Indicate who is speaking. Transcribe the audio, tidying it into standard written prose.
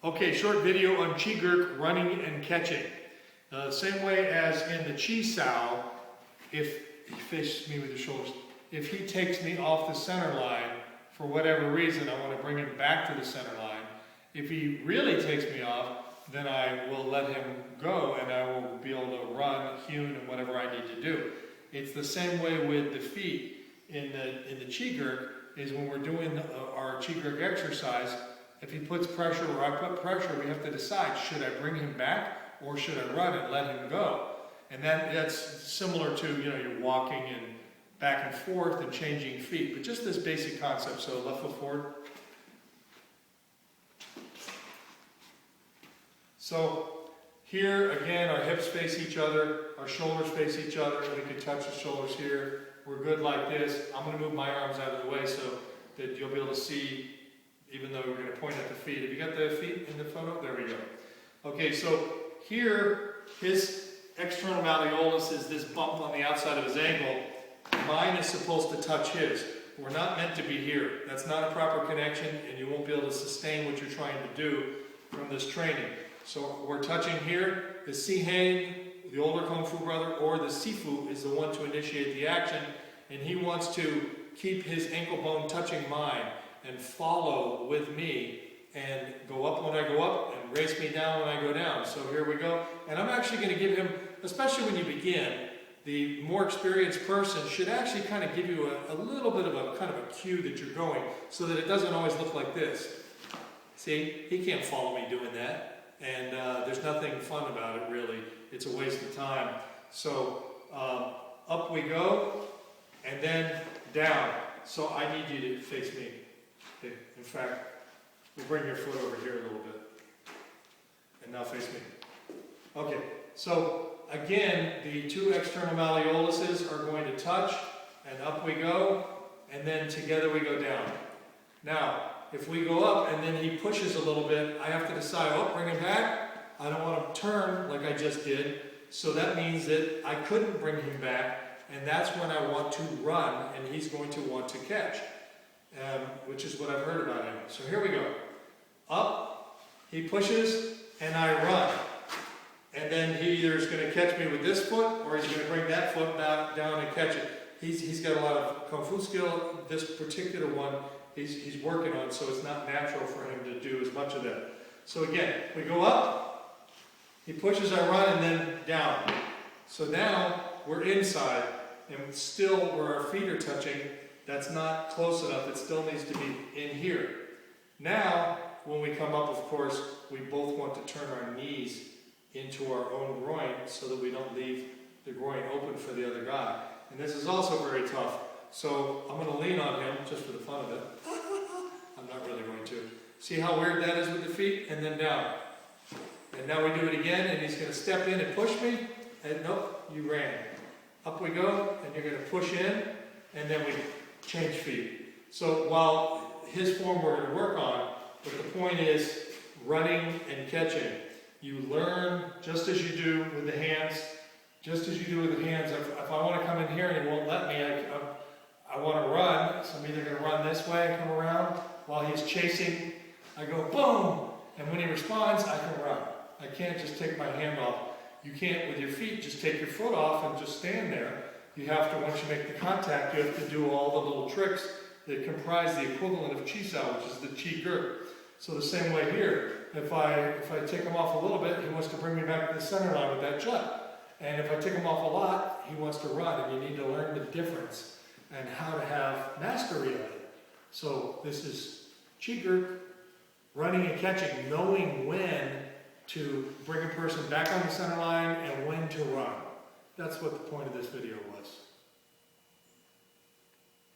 Speaker 1: Okay, short video on Chi Gurk running and catching. Same way as in the Chi Sau, if he faces me with his shoulders, if he takes me off the center line, for whatever reason, I want to bring him back to the center line. If he really takes me off, then I will let him go and I will be able to run, hewn, and whatever I need to do. It's the same way with the feet in the Chi Gurk, is when we're doing our Chi Gurk exercise. If he puts pressure or I put pressure, we have to decide, should I bring him back or should I run and let him go? And that's similar to, you're walking and back and forth and changing feet, but just this basic concept. So left foot forward. So here again, our hips face each other, our shoulders face each other, we can touch the shoulders here. We're good like this. I'm going to move my arms out of the way so that you'll be able to see, even though we're going to point at the feet. Have you got the feet in the photo? There we go. Okay, so here, his external malleolus is this bump on the outside of his ankle. Mine is supposed to touch his. We're not meant to be here. That's not a proper connection, and you won't be able to sustain what you're trying to do from this training. So we're touching here. The Si-Heng, the older Kung Fu brother, or the Sifu is the one to initiate the action, and he wants to keep his ankle bone touching mine and follow with me and go up when I go up and race me down when I go down. So here we go. And I'm actually going to give him, especially when you begin, the more experienced person should actually kind of give you a little bit of a kind of a cue that you're going so that it doesn't always look like this. See, he can't follow me doing that. And there's nothing fun about it, really. It's a waste of time. So up we go, and then down. So I need you to face me. Okay. In fact, we'll bring your foot over here a little bit. And now face me. Okay, so again, the two external malleoluses are going to touch, and up we go, and then together we go down. Now, if we go up and then he pushes a little bit, I have to decide, bring him back. I don't want to turn like I just did. So that means that I couldn't bring him back, and that's when I want to run, and he's going to want to catch, which is what I've heard about him. So here we go. Up, he pushes, and I run. And then he either is going to catch me with this foot, or he's going to bring that foot back down and catch it. He's got a lot of Kung Fu skill. This particular one, he's working on, so it's not natural for him to do as much of that. So again, we go up, he pushes, I run, and then down. So now we're inside, and still where our feet are touching, that's not close enough. It still needs to be in here. Now, when we come up, of course, we both want to turn our knees into our own groin so that we don't leave the groin open for the other guy. And this is also very tough. So I'm going to lean on him just for the fun of it. I'm not really going to. See how weird that is with the feet? And then down. And now we do it again, and he's going to step in and push me. And nope, you ran. Up we go, and you're going to push in, and then we change feet. So while his form we're going to work on, but the point is running and catching. You learn just as you do with the hands. Just as you do with the hands. If I want to come in here and he won't let me, I want to run, so I'm either going to run this way and come around. While he's chasing, I go boom, and when he responds, I can run. I can't just take my hand off. You can't, with your feet, just take your foot off and just stand there. You have to, once you make the contact, you have to do all the little tricks that comprise the equivalent of Chi Sau, which is the Chi Gurk. So the same way here, if I take him off a little bit, he wants to bring me back to the center line with that jut. And if I take him off a lot, he wants to run, and you need to learn the difference and how to have mastery of it. So this is Chi Gurk, running and catching, knowing when to bring a person back on the center line and when to run. That's what the point of this video was.